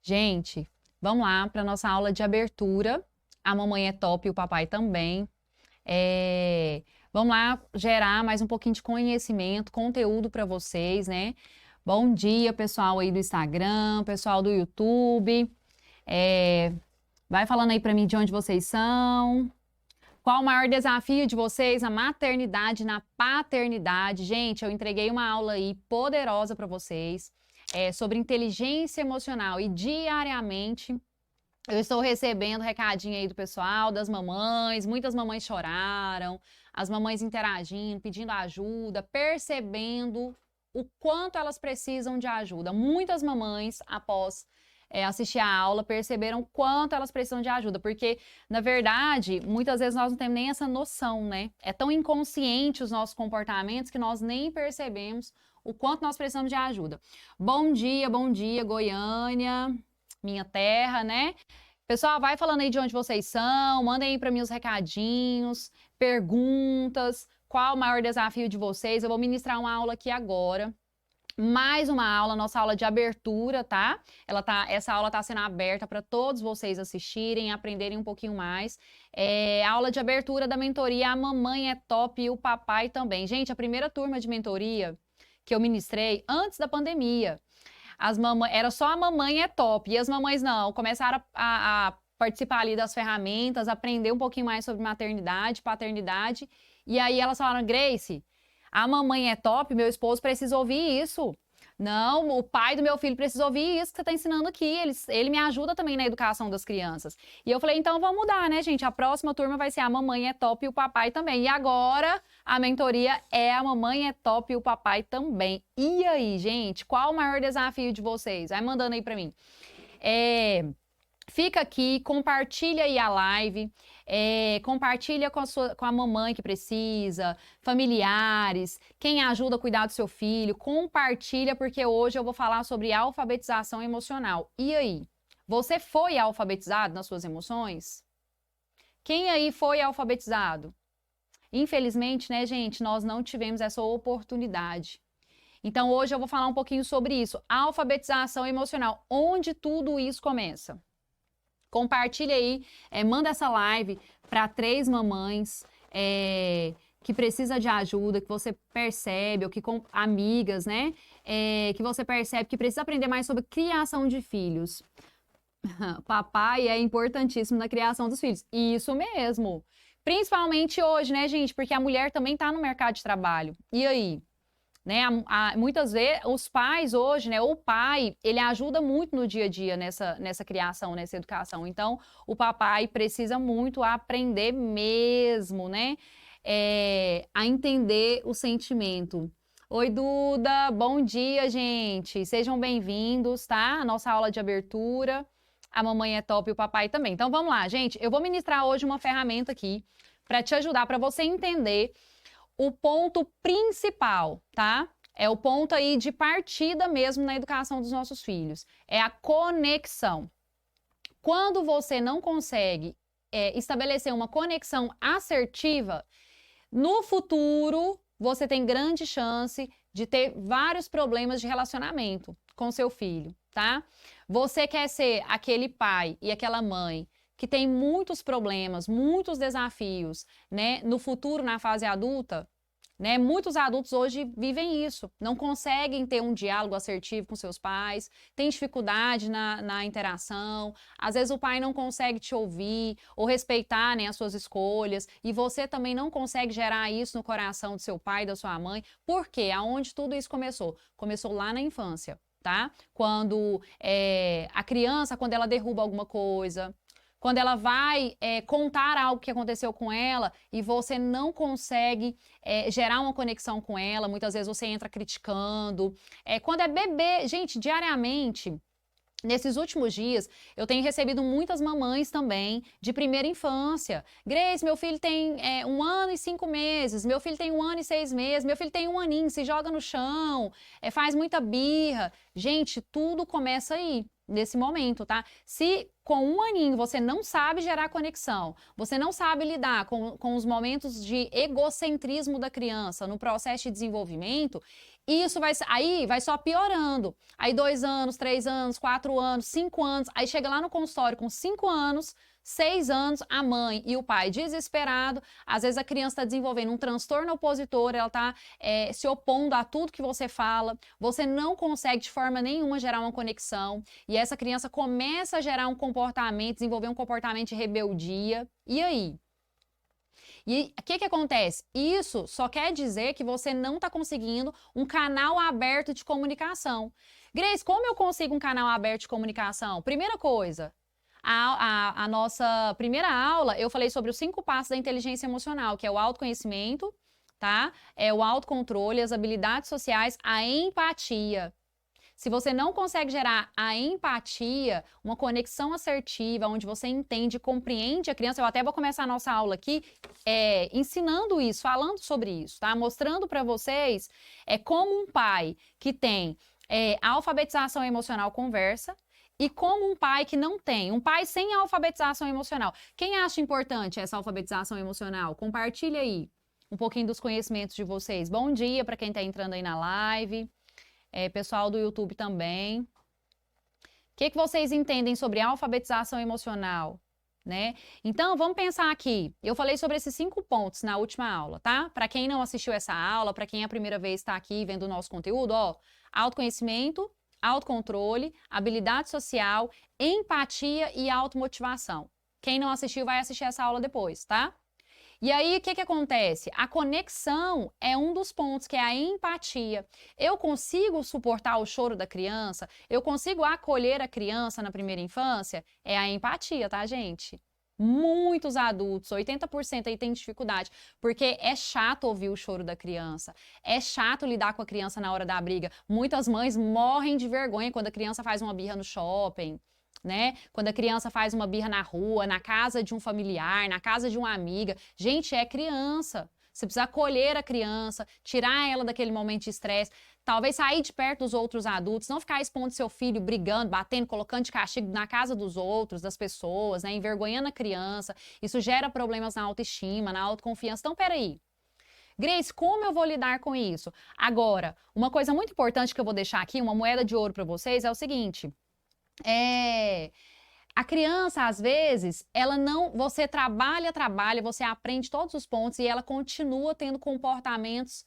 Gente, vamos lá para nossa aula de abertura. A mamãe é top e o papai também. Vamos lá gerar mais um pouquinho de conhecimento, conteúdo para vocês, né? Bom dia, pessoal aí do Instagram, pessoal do YouTube. Vai falando aí para mim de onde vocês são. Qual o maior desafio de vocês na maternidade, na paternidade? Gente, eu entreguei uma aula aí poderosa para vocês sobre inteligência emocional e diariamente eu estou recebendo recadinho aí do pessoal, das mamães, muitas mamães choraram, as mamães interagindo, pedindo ajuda, percebendo o quanto elas precisam de ajuda. Muitas mamães, após assistir a aula, perceberam quanto elas precisam de ajuda, porque, na verdade, muitas vezes nós não temos nem essa noção, né? É tão inconsciente os nossos comportamentos que nós nem percebemos o quanto nós precisamos de ajuda. Bom dia, Goiânia, minha terra, né? Pessoal, vai falando aí de onde vocês são, mandem aí para mim os recadinhos, perguntas, qual o maior desafio de vocês. Eu vou ministrar uma aula aqui agora. Mais uma aula, nossa aula de abertura, tá? Essa aula está sendo aberta para todos vocês assistirem, aprenderem um pouquinho mais. Aula de abertura da mentoria A Mamãe é Top e o Papai também. Gente, a primeira turma de mentoria que eu ministrei antes da pandemia, era só a mamãe é top, e as mamães não, começaram a participar ali das ferramentas, aprender um pouquinho mais sobre maternidade, paternidade, e aí elas falaram, Grace, a mamãe é top, meu esposo precisa ouvir isso. Não, o pai do meu filho precisa ouvir isso que você está ensinando aqui. Ele me ajuda também na educação das crianças. E eu falei, então vamos mudar, né, gente? A próxima turma vai ser a mamãe é top e o papai também. E agora a mentoria é a mamãe é top e o papai também. E aí, gente, qual o maior desafio de vocês? Vai mandando aí para mim. Fica aqui, compartilha aí a live, compartilha com a mamãe que precisa, familiares, quem ajuda a cuidar do seu filho, compartilha porque hoje eu vou falar sobre alfabetização emocional. E aí, você foi alfabetizado nas suas emoções? Quem aí foi alfabetizado? Infelizmente, né, gente, nós não tivemos essa oportunidade. Então, hoje eu vou falar um pouquinho sobre isso, alfabetização emocional, onde tudo isso começa. Compartilha aí, manda essa live para 3 mamães que precisa de ajuda, que você percebe, ou que com amigas, né? Que você percebe que precisa aprender mais sobre criação de filhos. Papai é importantíssimo na criação dos filhos. Isso mesmo. Principalmente hoje, né, gente? Porque a mulher também está no mercado de trabalho. E aí? Né? Muitas vezes os pais hoje, né? O pai, ele ajuda muito no dia a dia nessa criação, nessa educação. Então, o papai precisa muito aprender mesmo, né? A entender o sentimento. Oi, Duda, bom dia, gente. Sejam bem-vindos, tá? A nossa aula de abertura. A mamãe é top e o papai também. Então, vamos lá, gente. Eu vou ministrar hoje uma ferramenta aqui para te ajudar, para você entender o ponto principal, tá? É o ponto aí de partida mesmo na educação dos nossos filhos. É a conexão. Quando você não consegue estabelecer uma conexão assertiva, no futuro você tem grande chance de ter vários problemas de relacionamento com seu filho, tá? Você quer ser aquele pai e aquela mãe que tem muitos problemas, muitos desafios, né, no futuro, na fase adulta, né? Muitos adultos hoje vivem isso, não conseguem ter um diálogo assertivo com seus pais, tem dificuldade na interação, às vezes o pai não consegue te ouvir ou respeitar, né, as suas escolhas, e você também não consegue gerar isso no coração do seu pai, da sua mãe. Por quê? Aonde tudo isso começou? Começou lá na infância, tá? Quando a criança, quando ela derruba alguma coisa, quando ela vai contar algo que aconteceu com ela e você não consegue gerar uma conexão com ela, muitas vezes você entra criticando. Quando é bebê, gente, diariamente, nesses últimos dias, eu tenho recebido muitas mamães também de primeira infância. Grace, meu filho tem 1 ano e 5 meses, meu filho tem 1 ano e 6 meses, meu filho tem 1 aninho, se joga no chão, faz muita birra. Gente, tudo começa aí, nesse momento, tá? Se com 1 aninho você não sabe gerar conexão, você não sabe lidar com os momentos de egocentrismo da criança no processo de desenvolvimento, Isso aí vai só piorando. Aí 2 anos, 3 anos, 4 anos, 5 anos. Aí chega lá no consultório com 5 anos, 6 anos, a mãe e o pai desesperado. Às vezes a criança está desenvolvendo um transtorno opositor, ela está se opondo a tudo que você fala. Você não consegue de forma nenhuma gerar uma conexão. E essa criança começa a gerar um comportamento, desenvolver um comportamento de rebeldia. E aí? E o que acontece? Isso só quer dizer que você não está conseguindo um canal aberto de comunicação. Grace, como eu consigo um canal aberto de comunicação? Primeira coisa, a nossa primeira aula, eu falei sobre os 5 passos da inteligência emocional, que é o autoconhecimento, tá? É o autocontrole, as habilidades sociais, a empatia. Se você não consegue gerar a empatia, uma conexão assertiva, onde você entende e compreende a criança, eu até vou começar a nossa aula aqui ensinando isso, falando sobre isso, tá? Mostrando para vocês como um pai que tem alfabetização emocional conversa e como um pai que não tem, um pai sem alfabetização emocional. Quem acha importante essa alfabetização emocional? Compartilha aí um pouquinho dos conhecimentos de vocês. Bom dia para quem está entrando aí na live. Pessoal do YouTube também. O que vocês entendem sobre alfabetização emocional, né? Então, vamos pensar aqui. Eu falei sobre esses 5 pontos na última aula, tá? Para quem não assistiu essa aula, para quem é a primeira vez está aqui vendo o nosso conteúdo, ó, autoconhecimento, autocontrole, habilidade social, empatia e automotivação. Quem não assistiu vai assistir essa aula depois, tá? E aí, o que acontece? A conexão é um dos pontos, que é a empatia. Eu consigo suportar o choro da criança? Eu consigo acolher a criança na primeira infância? É a empatia, tá, gente? Muitos adultos, 80% aí tem dificuldade, porque é chato ouvir o choro da criança, é chato lidar com a criança na hora da briga. Muitas mães morrem de vergonha quando a criança faz uma birra no shopping, né? Quando a criança faz uma birra na rua, na casa de um familiar, na casa de uma amiga. Gente, é criança. Você precisa acolher a criança, tirar ela daquele momento de estresse, talvez sair de perto dos outros adultos, não ficar expondo seu filho, brigando, batendo, colocando de castigo na casa dos outros, das pessoas, né? Envergonhando a criança. Isso gera problemas na autoestima, na autoconfiança. Então, peraí. Grace, como eu vou lidar com isso? Agora, uma coisa muito importante que eu vou deixar aqui, uma moeda de ouro para vocês, é o seguinte. A criança, às vezes, ela não, você trabalha, você aprende todos os pontos e ela continua tendo comportamentos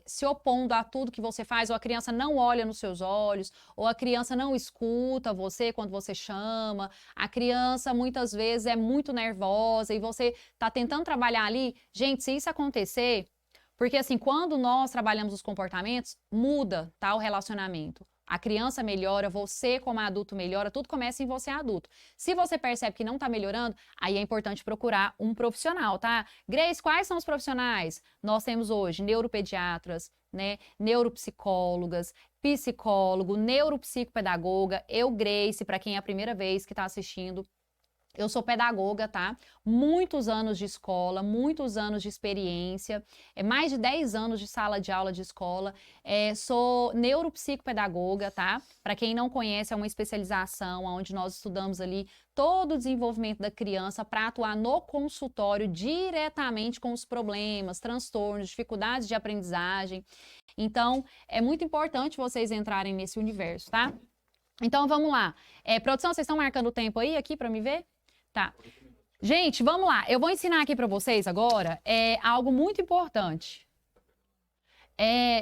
se opondo a tudo que você faz, ou a criança não olha nos seus olhos, ou a criança não escuta você quando você chama, a criança muitas vezes é muito nervosa e você tá tentando trabalhar ali. Gente, se isso acontecer, porque assim, quando nós trabalhamos os comportamentos, muda, tá, o relacionamento. A criança melhora, você como adulto melhora, tudo começa em você adulto. Se você percebe que não está melhorando, aí é importante procurar um profissional, tá? Grace, quais são os profissionais? Nós temos hoje neuropediatras, né? Neuropsicólogas, psicólogo, neuropsicopedagoga. Eu, Grace, para quem é a primeira vez que está assistindo, eu sou pedagoga, tá? Muitos anos de escola, muitos anos de experiência, mais de 10 anos de sala de aula de escola. Sou neuropsicopedagoga, tá? Para quem não conhece, é uma especialização onde nós estudamos ali todo o desenvolvimento da criança para atuar no consultório diretamente com os problemas, transtornos, dificuldades de aprendizagem. Então, é muito importante vocês entrarem nesse universo, tá? Então, vamos lá. Produção, vocês estão marcando o tempo aí aqui para me ver? Tá. Gente, vamos lá. Eu vou ensinar aqui para vocês agora algo muito importante.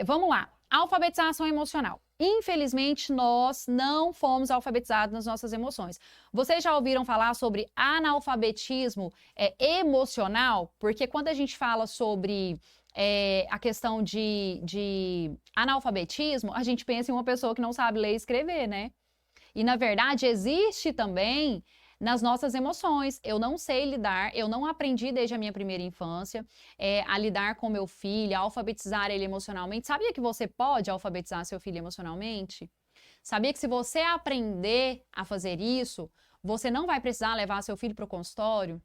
Vamos lá. Alfabetização emocional. Infelizmente, nós não fomos alfabetizados nas nossas emoções. Vocês já ouviram falar sobre analfabetismo emocional? Porque quando a gente fala sobre a questão de analfabetismo, a gente pensa em uma pessoa que não sabe ler e escrever, né? E, na verdade, existe também nas nossas emoções. Eu não sei lidar, eu não aprendi desde a minha primeira infância a lidar com meu filho, a alfabetizar ele emocionalmente. Sabia que você pode alfabetizar seu filho emocionalmente? Sabia que se você aprender a fazer isso, você não vai precisar levar seu filho para o consultório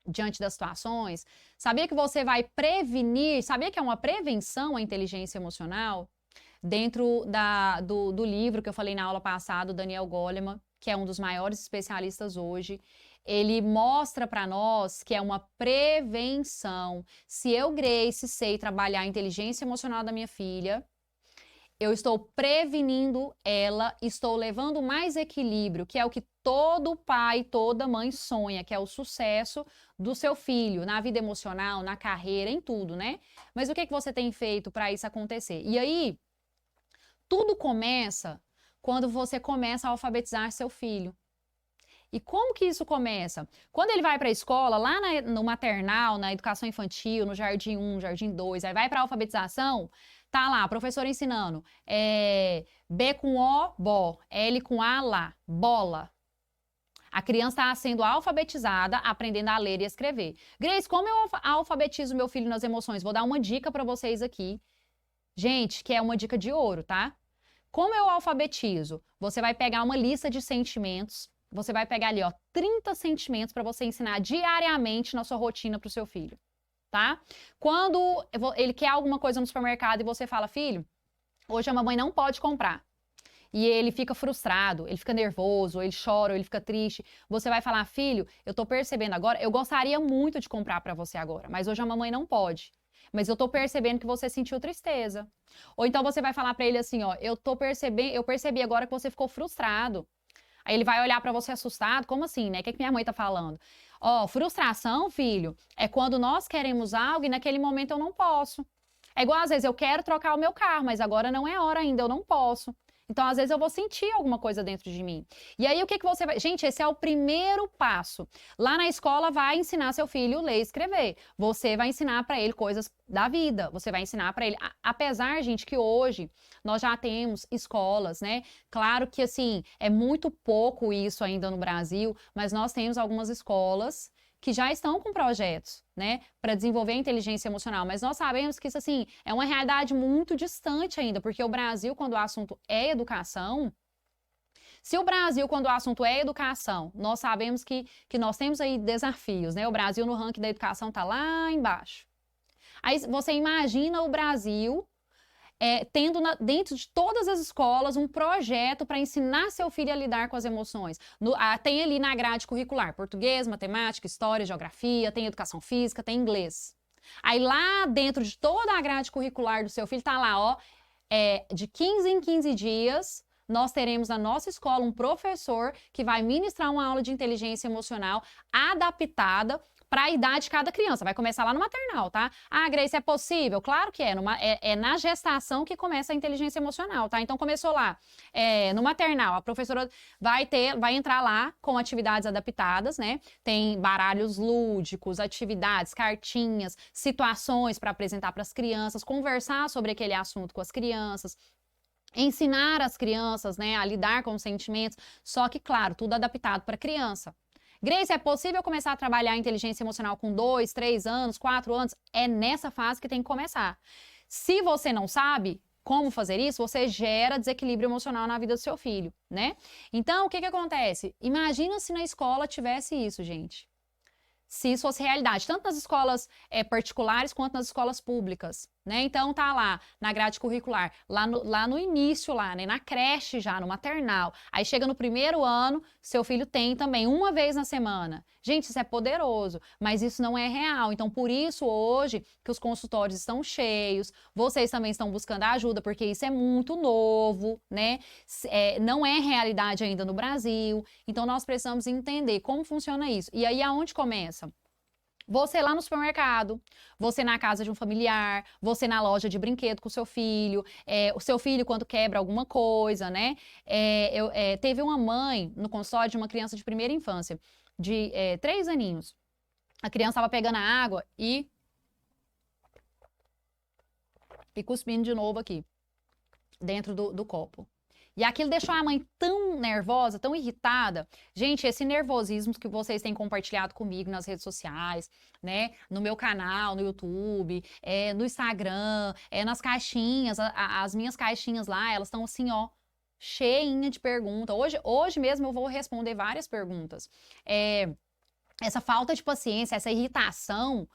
diante das situações? Sabia que você vai prevenir? Sabia que é uma prevenção a inteligência emocional? dentro do livro que eu falei na aula passada, o Daniel Goleman, que é um dos maiores especialistas hoje, ele mostra para nós que é uma prevenção. Se eu, Grace, sei trabalhar a inteligência emocional da minha filha, eu estou prevenindo ela, estou levando mais equilíbrio, que é o que todo pai, toda mãe sonha, que é o sucesso do seu filho, na vida emocional, na carreira, em tudo, né? Mas o que você tem feito para isso acontecer? E aí, tudo começa quando você começa a alfabetizar seu filho. E como que isso começa? Quando ele vai para a escola, lá no maternal, na educação infantil, no jardim 1, jardim 2, aí vai para a alfabetização, tá lá, a professora ensinando, B com O, bó, L com A, lá, bola. A criança está sendo alfabetizada, aprendendo a ler e escrever. Grace, como eu alfabetizo meu filho nas emoções? Vou dar uma dica para vocês aqui. Gente, que é uma dica de ouro, tá? Como eu alfabetizo? Você vai pegar uma lista de sentimentos, você vai pegar ali, ó, 30 sentimentos para você ensinar diariamente na sua rotina para o seu filho, tá? Quando ele quer alguma coisa no supermercado e você fala, filho, hoje a mamãe não pode comprar. E ele fica frustrado, ele fica nervoso, ele chora, ele fica triste. Você vai falar, filho, eu tô percebendo agora, eu gostaria muito de comprar para você agora, mas hoje a mamãe não pode. Mas eu tô percebendo que você sentiu tristeza. Ou então você vai falar para ele assim, ó, eu percebi agora que você ficou frustrado. Aí ele vai olhar para você assustado, como assim, né? O que minha mãe tá falando? Ó, frustração, filho, é quando nós queremos algo e naquele momento eu não posso. É igual às vezes eu quero trocar o meu carro, mas agora não é hora ainda, eu não posso. Então, às vezes, eu vou sentir alguma coisa dentro de mim. E aí, o que você vai... Gente, esse é o primeiro passo. Lá na escola, vai ensinar seu filho a ler e escrever. Você vai ensinar para ele coisas da vida. Você vai ensinar para ele... Apesar, gente, que hoje nós já temos escolas, né? Claro que, assim, é muito pouco isso ainda no Brasil, mas nós temos algumas escolas que já estão com projetos, né, para desenvolver a inteligência emocional, mas nós sabemos que isso, assim, é uma realidade muito distante ainda, porque o Brasil, quando o assunto é educação, se o Brasil, quando o assunto é educação, nós sabemos que nós temos aí desafios, né, o Brasil no ranking da educação tá lá embaixo. Aí você imagina o Brasil tendo dentro de todas as escolas um projeto para ensinar seu filho a lidar com as emoções. Tem ali na grade curricular português, matemática, história, geografia, tem educação física, tem inglês. Aí lá dentro de toda a grade curricular do seu filho tá lá, ó, de 15 em 15 dias, nós teremos na nossa escola um professor que vai ministrar uma aula de inteligência emocional adaptada para a idade de cada criança. Vai começar lá no maternal, tá? Ah, Grace, é possível? Claro que é. É na gestação que começa a inteligência emocional, tá? Então, começou lá no maternal. A professora vai entrar lá com atividades adaptadas, né? Tem baralhos lúdicos, atividades, cartinhas, situações para apresentar para as crianças, conversar sobre aquele assunto com as crianças, ensinar as crianças, né, a lidar com os sentimentos, só que, claro, tudo adaptado para a criança. Grace, é possível começar a trabalhar a inteligência emocional com 2, 3 anos, 4 anos? É nessa fase que tem que começar. Se você não sabe como fazer isso, você gera desequilíbrio emocional na vida do seu filho, né? Então, o que acontece? Imagina se na escola tivesse isso, gente. Se isso fosse realidade, tanto nas escolas particulares quanto nas escolas públicas, né? Então tá lá na grade curricular, lá no início, lá, né? Na creche já, no maternal. Aí chega no primeiro ano, seu filho tem também uma vez na semana. Gente, isso é poderoso, mas isso não é real. Então, por isso, hoje, que os consultórios estão cheios, vocês também estão buscando ajuda, porque isso é muito novo, né? Não é realidade ainda no Brasil. Então, nós precisamos entender como funciona isso. E aí, aonde começa? Você lá no supermercado, você na casa de um familiar, você na loja de brinquedo com o seu filho, o seu filho quando quebra alguma coisa, né? Teve uma mãe no consultório de uma criança de primeira infância, de 3 aninhos. A criança estava pegando a água e cuspindo de novo aqui, dentro do copo. E aquilo deixou a mãe tão nervosa, tão irritada. Gente, esse nervosismo que vocês têm compartilhado comigo nas redes sociais, né? No meu canal, no YouTube, no Instagram, nas caixinhas, as minhas caixinhas lá, elas estão assim, ó, cheinha de perguntas. Hoje mesmo eu vou responder várias perguntas. Essa falta de paciência, essa irritação,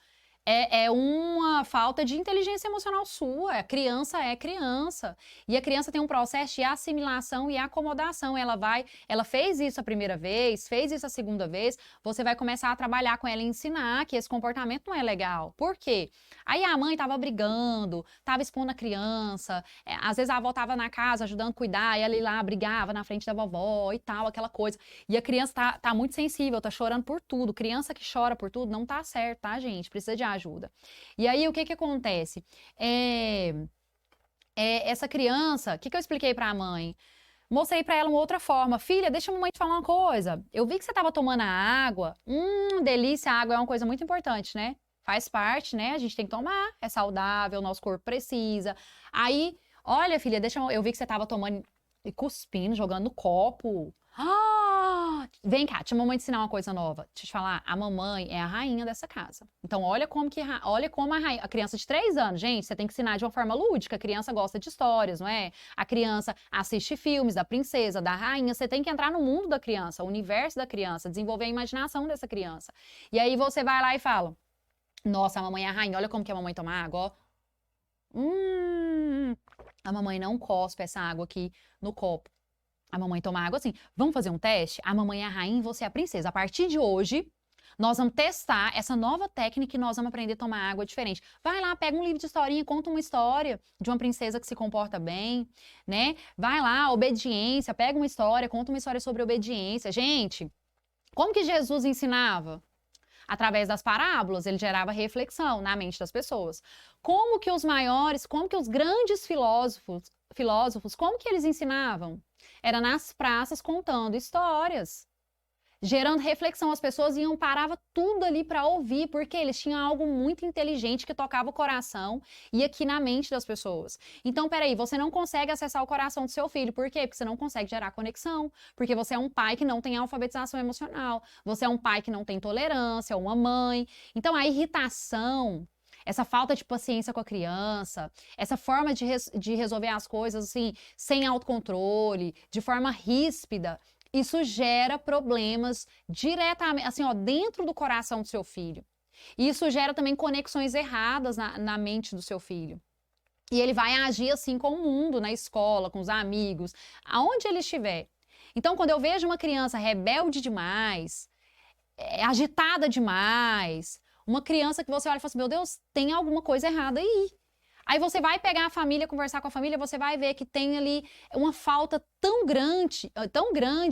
É uma falta de inteligência emocional sua. A criança é criança. E a criança tem um processo de assimilação e acomodação. Ela fez isso a primeira vez, fez isso a segunda vez, você vai começar a trabalhar com ela e ensinar que esse comportamento não é legal. Por quê? Aí a mãe tava brigando, tava expondo a criança, às vezes a avó tava na casa ajudando a cuidar, e ela ia lá brigava na frente da vovó e tal, aquela coisa. E a criança tá muito sensível, tá chorando por tudo. Criança que chora por tudo não tá certo, tá, gente? Precisa de ajuda. E aí, o que acontece? Essa criança, o que eu expliquei pra mãe? Mostrei pra ela uma outra forma. Filha, deixa a mamãe te falar uma coisa. Eu vi que você tava tomando a água. Delícia, a água é uma coisa muito importante, né? Faz parte, né? A gente tem que tomar. É saudável, o nosso corpo precisa. Aí, olha, filha, eu vi que você tava tomando e cuspindo, jogando no copo. Vem cá, deixa a mamãe te ensinar uma coisa nova. Deixa eu te falar, a mamãe é a rainha dessa casa. Então, olha como a criança de 3 anos, gente, você tem que ensinar de uma forma lúdica. A criança gosta de histórias, não é? A criança assiste filmes da princesa, da rainha. Você tem que entrar no mundo da criança, o universo da criança, desenvolver a imaginação dessa criança. E aí você vai lá e fala: nossa, a mamãe é a rainha, olha como que a mamãe toma água, ó. A mamãe não cospe essa água aqui no copo. A mamãe toma água assim. Vamos fazer um teste? A mamãe é a rainha e você é a princesa. A partir de hoje, nós vamos testar essa nova técnica e nós vamos aprender a tomar água diferente. Vai lá, pega um livro de historinha, conta uma história de uma princesa que se comporta bem, né? Vai lá, obediência, pega uma história, conta uma história sobre obediência. Gente, como que Jesus ensinava? Através das parábolas, ele gerava reflexão na mente das pessoas. Como que os grandes filósofos, como que eles ensinavam? Era nas praças contando histórias, gerando reflexão. As pessoas parava tudo ali para ouvir, porque eles tinham algo muito inteligente que tocava o coração e aqui na mente das pessoas. Então, peraí, você não consegue acessar o coração do seu filho. Por quê? Porque você não consegue gerar conexão. Porque você é um pai que não tem alfabetização emocional. Você é um pai que não tem tolerância, uma mãe. Então, a irritação, essa falta de paciência com a criança, essa forma de resolver as coisas assim, sem autocontrole, de forma ríspida, isso gera problemas diretamente, assim, ó, dentro do coração do seu filho. E isso gera também conexões erradas na mente do seu filho. E ele vai agir assim com o mundo, na escola, com os amigos, aonde ele estiver. Então, quando eu vejo uma criança rebelde demais, agitada demais, uma criança que você olha e fala assim, meu Deus, tem alguma coisa errada aí. Aí você vai pegar a família, conversar com a família, você vai ver que tem ali uma falta tão grande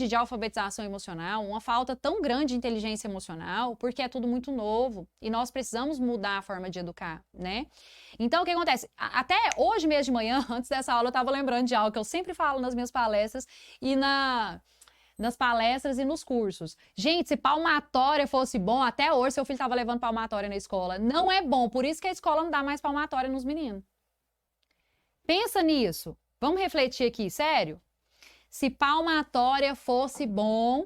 de alfabetização emocional, uma falta tão grande de inteligência emocional, porque é tudo muito novo e nós precisamos mudar a forma de educar, né? Então, o que acontece? Até hoje mesmo de manhã, antes dessa aula, eu estava lembrando de algo que eu sempre falo nas minhas palestras e nas palestras e nos cursos. Gente, se palmatória fosse bom, até hoje seu filho estava levando palmatória na escola. Não é bom, por isso que a escola não dá mais palmatória nos meninos. Pensa nisso. Vamos refletir aqui, sério? Se palmatória fosse bom,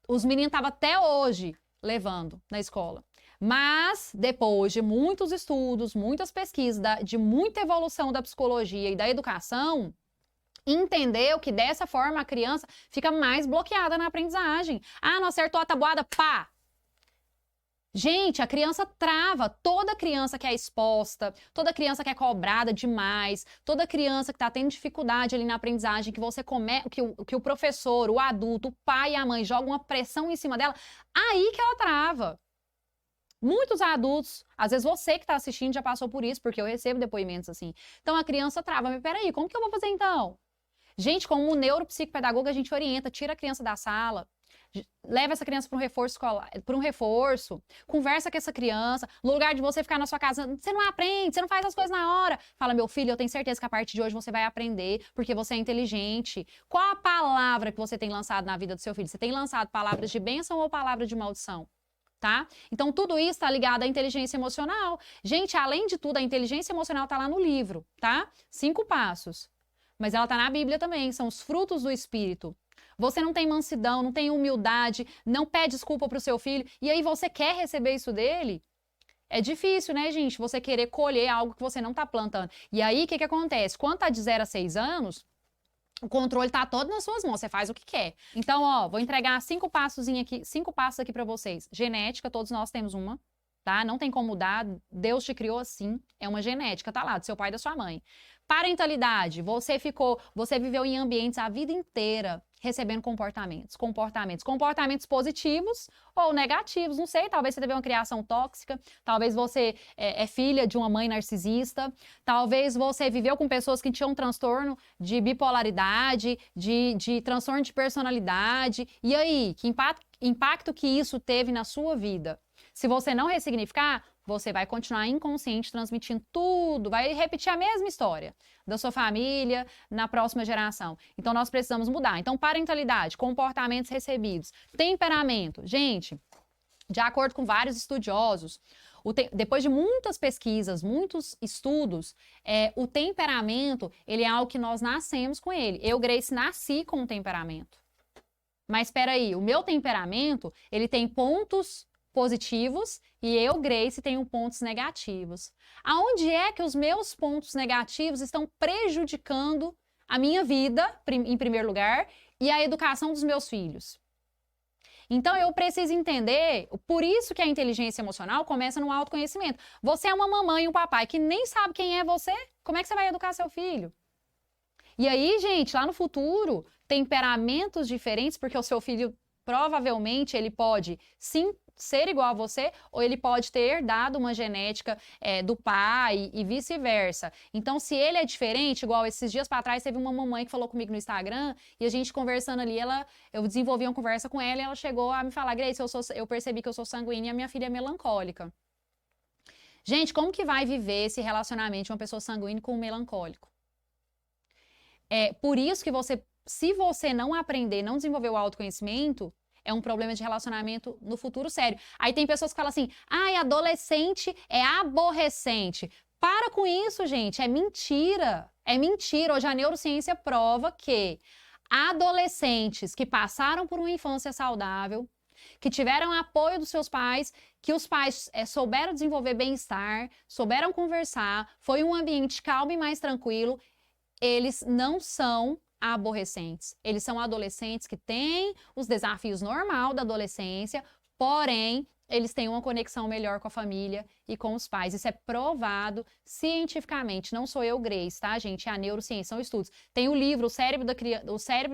os meninos estavam até hoje levando na escola. Mas, depois de muitos estudos, muitas pesquisas, de muita evolução da psicologia e da educação, entendeu que dessa forma a criança fica mais bloqueada na aprendizagem. Ah, não acertou a tabuada, pá! Gente, a criança trava. Toda criança que é exposta, toda criança que é cobrada demais, toda criança que está tendo dificuldade ali na aprendizagem, que o professor, o adulto, o pai e a mãe jogam uma pressão em cima dela, aí que ela trava. Muitos adultos, às vezes você que está assistindo já passou por isso, porque eu recebo depoimentos assim. Então a criança trava, mas peraí, como que eu vou fazer então? Gente, como neuropsicopedagoga, a gente orienta, tira a criança da sala, leva essa criança para um reforço, conversa com essa criança, no lugar de você ficar na sua casa, você não aprende, você não faz as coisas na hora. Fala, meu filho, eu tenho certeza que a partir de hoje você vai aprender, porque você é inteligente. Qual a palavra que você tem lançado na vida do seu filho? Você tem lançado palavras de bênção ou palavras de maldição? Tá? Então, tudo isso está ligado à inteligência emocional. Gente, além de tudo, a inteligência emocional está lá no livro, tá? 5 passos. Mas ela está na Bíblia também, são os frutos do Espírito. Você não tem mansidão, não tem humildade, não pede desculpa para o seu filho, e aí você quer receber isso dele? É difícil, né, gente? Você querer colher algo que você não está plantando. E aí, o que acontece? Quando está de 0 a 6 anos, o controle está todo nas suas mãos, você faz o que quer. Então, ó, vou entregar 5 passos aqui para vocês. Genética, todos nós temos uma. tá? Não tem como mudar, Deus te criou assim, é uma genética, tá lá, do seu pai e da sua mãe. Parentalidade, você viveu em ambientes a vida inteira recebendo comportamentos positivos ou negativos, não sei, talvez você teve uma criação tóxica, talvez você é filha de uma mãe narcisista, talvez você viveu com pessoas que tinham um transtorno de bipolaridade, de transtorno de personalidade, e aí, que impacto que isso teve na sua vida? Se você não ressignificar, você vai continuar inconsciente transmitindo tudo, vai repetir a mesma história da sua família na próxima geração. Então, nós precisamos mudar. Então, parentalidade, comportamentos recebidos, temperamento. Gente, de acordo com vários estudiosos, depois de muitas pesquisas, muitos estudos, o temperamento, ele é algo que nós nascemos com ele. Eu, Grace, nasci com um temperamento. Mas, espera aí, o meu temperamento, ele tem pontos positivos e eu, Grace, tenho pontos negativos. Aonde é que os meus pontos negativos estão prejudicando a minha vida, em primeiro lugar, e a educação dos meus filhos? Então, eu preciso entender, por isso que a inteligência emocional começa no autoconhecimento. Você é uma mamãe e um papai que nem sabe quem é você, como é que você vai educar seu filho? E aí, gente, lá no futuro, temperamentos diferentes, porque o seu filho, provavelmente, ele pode, sim, ser igual a você, ou ele pode ter herdado uma genética do pai e vice-versa. Então, se ele é diferente, igual esses dias para trás, teve uma mamãe que falou comigo no Instagram, e a gente conversando ali, eu desenvolvi uma conversa com ela, e ela chegou a me falar, Grace, eu percebi que eu sou sanguínea e a minha filha é melancólica. Gente, como que vai viver esse relacionamento de uma pessoa sanguínea com um melancólico? Por isso que se você não aprender, não desenvolver o autoconhecimento, é um problema de relacionamento no futuro sério. Aí tem pessoas que falam assim, ai, adolescente é aborrecente. Para com isso, gente, é mentira. É mentira. Hoje a neurociência prova que adolescentes que passaram por uma infância saudável, que tiveram apoio dos seus pais, que os pais souberam desenvolver bem-estar, souberam conversar, foi um ambiente calmo e mais tranquilo, eles não são aborrecentes. Eles são adolescentes que têm os desafios normal da adolescência, porém, eles têm uma conexão melhor com a família e com os pais. Isso é provado cientificamente. Não sou eu, Grace, tá, gente? É a neurociência, são estudos. Tem o livro O Cérebro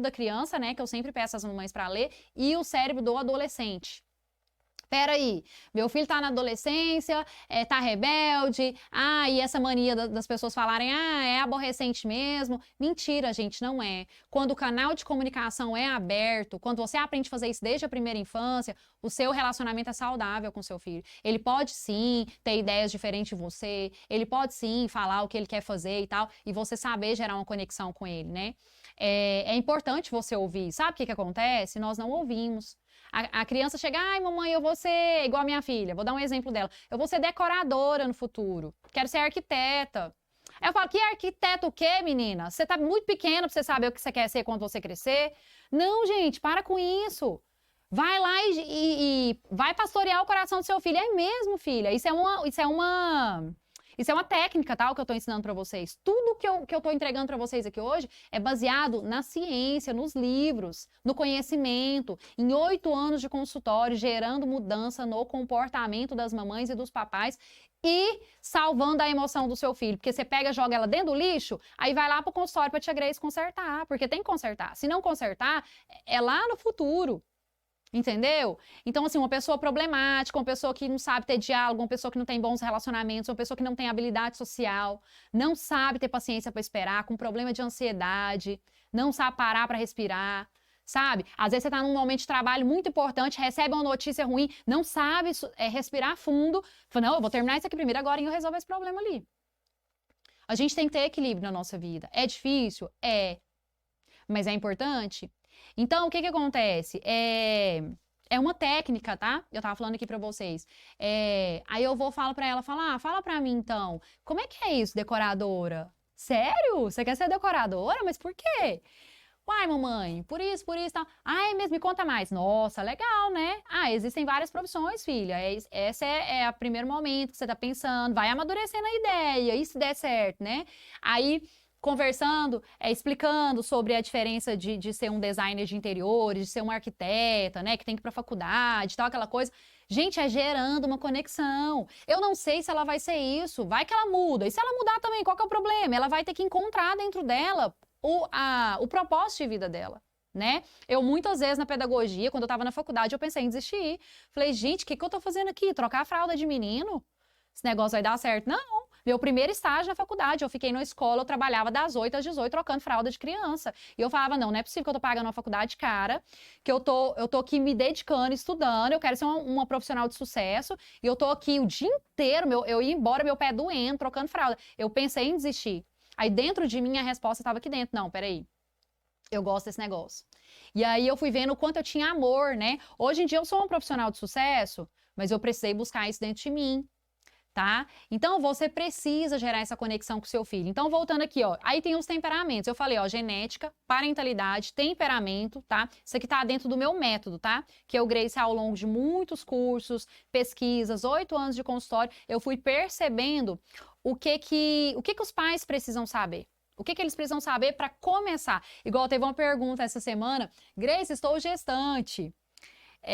da Criança, né, que eu sempre peço às mamães para ler, e O Cérebro do Adolescente. Peraí, meu filho tá na adolescência, tá rebelde, e essa mania das pessoas falarem, é aborrecente mesmo. Mentira, gente, não é. Quando o canal de comunicação é aberto, quando você aprende a fazer isso desde a primeira infância, o seu relacionamento é saudável com seu filho. Ele pode sim ter ideias diferentes de você, ele pode sim falar o que ele quer fazer e tal, e você saber gerar uma conexão com ele, né? É importante você ouvir. Sabe o que acontece? Nós não ouvimos. A criança chega, ai, mamãe, eu vou ser igual a minha filha. Vou dar um exemplo dela. Eu vou ser decoradora no futuro. Quero ser arquiteta. Aí eu falo, que arquiteto o quê, menina? Você tá muito pequena pra você saber o que você quer ser quando você crescer. Não, gente, para com isso. Vai lá e vai pastorear o coração do seu filho. É mesmo, filha. Isso é uma técnica, tá? O que eu tô ensinando pra vocês. Tudo que eu tô entregando pra vocês aqui hoje é baseado na ciência, nos livros, no conhecimento, em 8 anos de consultório, gerando mudança no comportamento das mamães e dos papais e salvando a emoção do seu filho. Porque você pega, joga ela dentro do lixo, aí vai lá pro consultório pra tia Grace consertar, porque tem que consertar. Se não consertar, é lá no futuro. Entendeu? Então, assim, uma pessoa problemática, uma pessoa que não sabe ter diálogo, uma pessoa que não tem bons relacionamentos, uma pessoa que não tem habilidade social, não sabe ter paciência para esperar, com problema de ansiedade, não sabe parar para respirar, sabe? Às vezes você tá num momento de trabalho muito importante, recebe uma notícia ruim, não sabe respirar fundo, fala, não, eu vou terminar isso aqui primeiro agora e eu resolvo esse problema ali. A gente tem que ter equilíbrio na nossa vida. É difícil? É. Mas é importante? Então, o que acontece? É uma técnica, tá? Eu tava falando aqui pra vocês. Aí eu falo pra ela, fala pra mim então, como é que é isso, decoradora? Sério? Você quer ser decoradora? Mas por quê? Uai, mamãe, por isso, tal. É mesmo, me conta mais. Nossa, legal, né? Existem várias profissões, filha. Esse é o primeiro momento que você tá pensando, vai amadurecendo a ideia, e se der certo, né? Aí conversando, explicando sobre a diferença de ser um designer de interiores, de ser uma arquiteta, né, que tem que ir pra faculdade, tal, aquela coisa. Gente, é gerando uma conexão. Eu não sei se ela vai ser isso, vai que ela muda. E se ela mudar também, qual que é o problema? Ela vai ter que encontrar dentro dela o propósito de vida dela, né? Eu, muitas vezes, na pedagogia, quando eu estava na faculdade, eu pensei em desistir. Falei, gente, o que eu tô fazendo aqui? Trocar a fralda de menino? Esse negócio vai dar certo? Não. Meu primeiro estágio na faculdade, eu fiquei na escola, eu trabalhava das 8 às 18 trocando fralda de criança. E eu falava, não é possível que eu tô pagando uma faculdade cara, que eu tô aqui me dedicando, estudando, eu quero ser uma profissional de sucesso, e eu tô aqui o dia inteiro, eu ia embora, meu pé doendo, trocando fralda. Eu pensei em desistir. Aí dentro de mim a resposta estava aqui dentro. Não, peraí. Eu gosto desse negócio. E aí eu fui vendo o quanto eu tinha amor, né? Hoje em dia eu sou uma profissional de sucesso, mas eu precisei buscar isso dentro de mim, tá? Então você precisa gerar essa conexão com o seu filho. Então voltando aqui, ó, aí tem os temperamentos. Eu falei, ó, genética, parentalidade, temperamento, tá? Isso aqui tá dentro do meu método, tá? Que eu, Grace, ao longo de muitos cursos, pesquisas, 8 anos de consultório, eu fui percebendo o que os pais precisam saber. O que eles precisam saber para começar? Igual teve uma pergunta essa semana, Grace, estou gestante.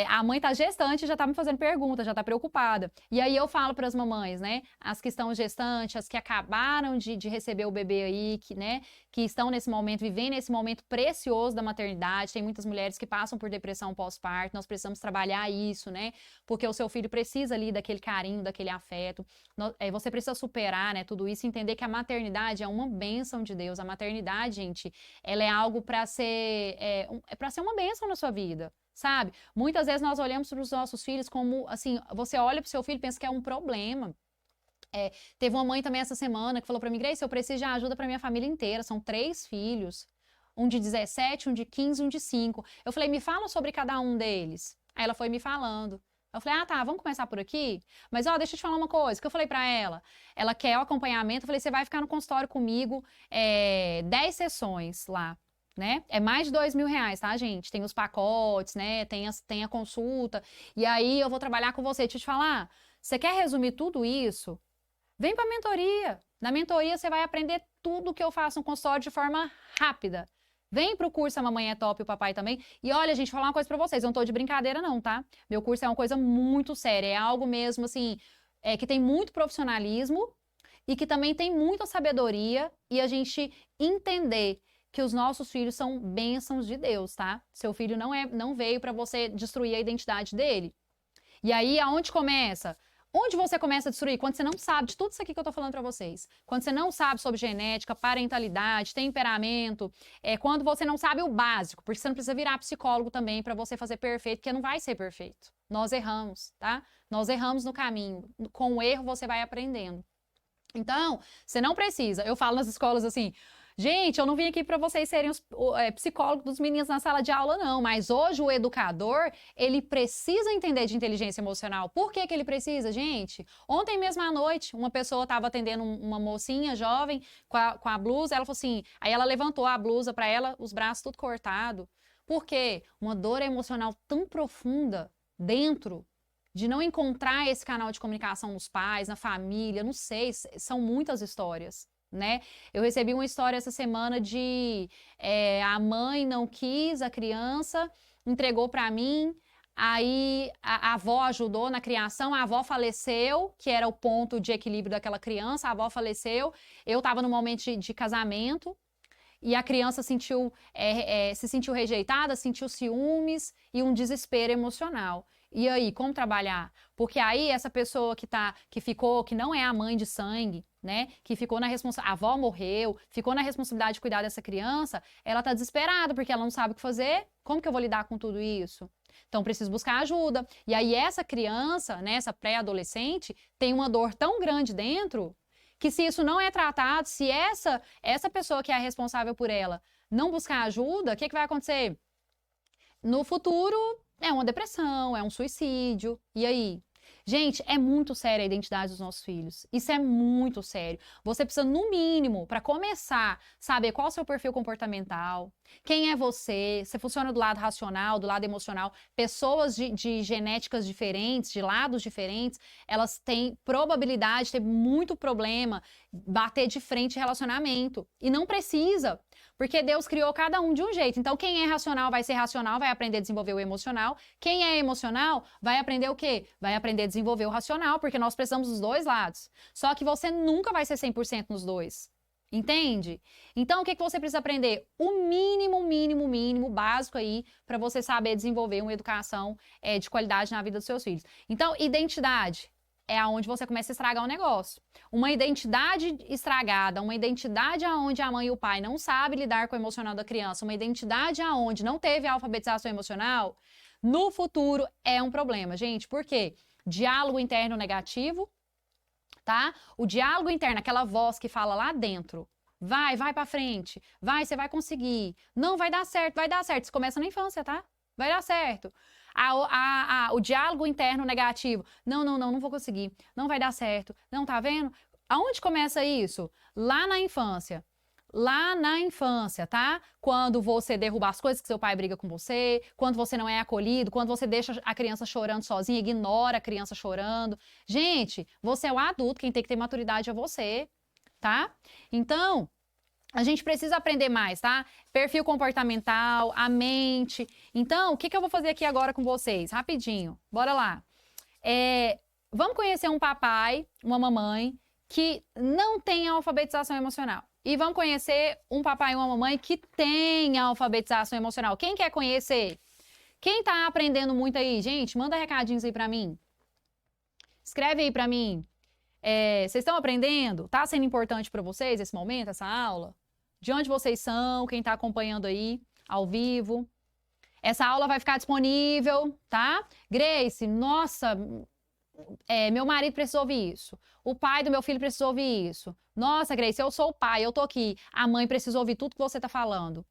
A mãe tá gestante e já tá me fazendo pergunta, já tá preocupada. E aí eu falo para as mamães, né? As que estão gestantes, as que acabaram de receber o bebê aí, né? Que estão nesse momento, vivendo esse momento precioso da maternidade. Tem muitas mulheres que passam por depressão pós-parto. Nós precisamos trabalhar isso, né? Porque o seu filho precisa ali daquele carinho, daquele afeto. Você precisa superar, né? Tudo isso e entender que a maternidade é uma bênção de Deus. A maternidade, gente, ela é algo para ser, para ser uma bênção na sua vida. Sabe? Muitas vezes nós olhamos para os nossos filhos como, assim, você olha para o seu filho e pensa que é um problema. Teve uma mãe também essa semana que falou para mim, Grace, eu preciso de ajuda para minha família inteira, são 3 filhos, um de 17, um de 15, um de 5. Eu falei, me fala sobre cada um deles. Aí ela foi me falando. Eu falei, ah, tá, vamos começar por aqui? Mas, ó, deixa eu te falar uma coisa, que eu falei pra ela. Ela quer o acompanhamento, eu falei, você vai ficar no consultório comigo 10 sessões lá. Né? É mais de R$ 2.000, tá, gente? Tem os pacotes, né? Tem a consulta. E aí eu vou trabalhar com você. Deixa eu te falar, você quer resumir tudo isso? Vem pra mentoria. Na mentoria você vai aprender tudo que eu faço no consultório de forma rápida. Vem pro curso A Mamãe é Top e o Papai também. E olha, gente, vou falar uma coisa pra vocês. Eu não tô de brincadeira não, tá? Meu curso é uma coisa muito séria. É algo mesmo, assim, que tem muito profissionalismo e que também tem muita sabedoria e a gente entender que os nossos filhos são bênçãos de Deus, tá? Seu filho não veio para você destruir a identidade dele. E aí, aonde começa? Onde você começa a destruir? Quando você não sabe de tudo isso aqui que eu tô falando para vocês. Quando você não sabe sobre genética, parentalidade, temperamento, quando você não sabe o básico, porque você não precisa virar psicólogo também para você fazer perfeito, porque não vai ser perfeito. Nós erramos, tá? Nós erramos no caminho. Com o erro você vai aprendendo. Então, você não precisa. Eu falo nas escolas assim, gente, eu não vim aqui para vocês serem os psicólogos dos meninos na sala de aula, não. Mas hoje o educador, ele precisa entender de inteligência emocional. Por que que ele precisa, gente? Ontem mesmo à noite, uma pessoa estava atendendo uma mocinha jovem com a blusa. Ela falou assim, aí ela levantou a blusa para ela, os braços tudo cortado. Por quê? Uma dor emocional tão profunda dentro de não encontrar esse canal de comunicação nos pais, na família, não sei, são muitas histórias. Né? Eu recebi uma história essa semana de a mãe não quis a criança, entregou para mim, aí a avó ajudou na criação, a avó faleceu, que era o ponto de equilíbrio daquela criança, a avó faleceu, eu estava no momento de casamento, e a criança se sentiu rejeitada, sentiu ciúmes e um desespero emocional. E aí, como trabalhar? Porque aí essa pessoa que ficou, que não é a mãe de sangue, né? Que ficou na responsabilidade, a avó morreu, ficou na responsabilidade de cuidar dessa criança, ela tá desesperada porque ela não sabe o que fazer. Como que eu vou lidar com tudo isso? Então, preciso buscar ajuda. E aí essa criança, né, essa pré-adolescente, tem uma dor tão grande dentro que se isso não é tratado, se essa pessoa que é a responsável por ela não buscar ajuda, o que vai acontecer? No futuro, é uma depressão, é um suicídio. E aí? Gente, é muito séria a identidade dos nossos filhos. Isso é muito sério. Você precisa, no mínimo, para começar, saber qual é o seu perfil comportamental, quem é você, você funciona do lado racional, do lado emocional. Pessoas de genéticas diferentes, de lados diferentes, elas têm probabilidade de ter muito problema, bater de frente em relacionamento. E não precisa, porque Deus criou cada um de um jeito. Então, quem é racional vai ser racional, vai aprender a desenvolver o emocional. Quem é emocional vai aprender o quê? Vai aprender a desenvolver o racional, porque nós precisamos dos dois lados. Só que você nunca vai ser 100% nos dois. Entende? Então, o que você precisa aprender? O mínimo básico aí para você saber desenvolver uma educação de qualidade na vida dos seus filhos. Então, identidade é aonde você começa a estragar o negócio. Uma identidade estragada, uma identidade aonde a mãe e o pai não sabem lidar com o emocional da criança, uma identidade aonde não teve alfabetização emocional, no futuro é um problema, gente. Por quê? Diálogo interno negativo, tá? O diálogo interno, aquela voz que fala lá dentro. Vai pra frente. Vai, você vai conseguir. Não, vai dar certo, vai dar certo. Isso começa na infância, tá? Vai dar certo. O diálogo interno negativo. Não vou conseguir. Não vai dar certo. Não, tá vendo? Aonde começa isso? Lá na infância. Lá na infância, tá? Quando você derruba as coisas que seu pai briga com você, quando você não é acolhido, quando você deixa a criança chorando sozinha, ignora a criança chorando. Gente, você é o adulto, quem tem que ter maturidade é você, tá? Então, a gente precisa aprender mais, tá? Perfil comportamental, a mente. Então, o que eu vou fazer aqui agora com vocês? Rapidinho, bora lá. Vamos conhecer um papai, uma mamãe que não tem alfabetização emocional. E vamos conhecer um papai e uma mamãe que tem alfabetização emocional. Quem quer conhecer? Quem tá aprendendo muito aí? Gente, manda recadinhos aí pra mim. Escreve aí pra mim. Vocês estão aprendendo? Tá sendo importante pra vocês esse momento, essa aula? De onde vocês são? Quem tá acompanhando aí, ao vivo? Essa aula vai ficar disponível, tá? Grace, nossa... meu marido precisou ouvir isso. O pai do meu filho precisou ouvir isso. Nossa, Grace, eu sou o pai, eu tô aqui. A mãe precisou ouvir tudo que você tá falando.